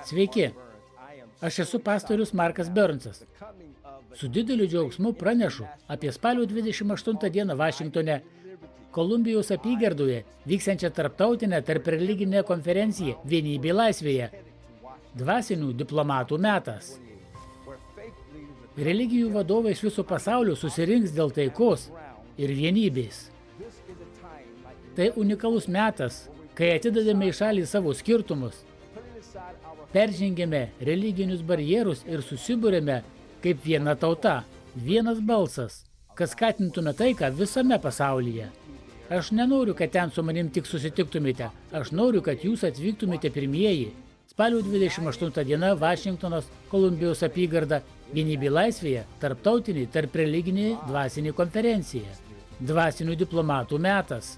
Sveiki, aš esu pastorius Markas Burnsas. Su dideliu džiaugsmu pranešu apie spalio 28 dieną Vašingtone, Kolumbijos apygardoje vyksiančią tarptautinę tarpreliginę konferenciją Vienybė laisvėje. Dvasinių diplomatų metas. Religijų vadovai iš viso pasaulio susirinks dėl taikos ir vienybės. Tai unikalus metas, kai atidedame į šalį savo skirtumus, peržengėme religinius barjerus ir susibūrėme kaip viena tauta, vienas balsas, kad skatintume taiką visame pasaulyje. Aš nenoriu, kad ten su manim tik susitiktumėte, aš noriu, kad jūs atvyktumėte pirmieji. Spalio 28 diena Vašingtonas, Kolumbijos apygarda, Vienybė laisvėje, tarptautinė tarpreliginė dvasinė konferencija. Dvasinių diplomatų metas.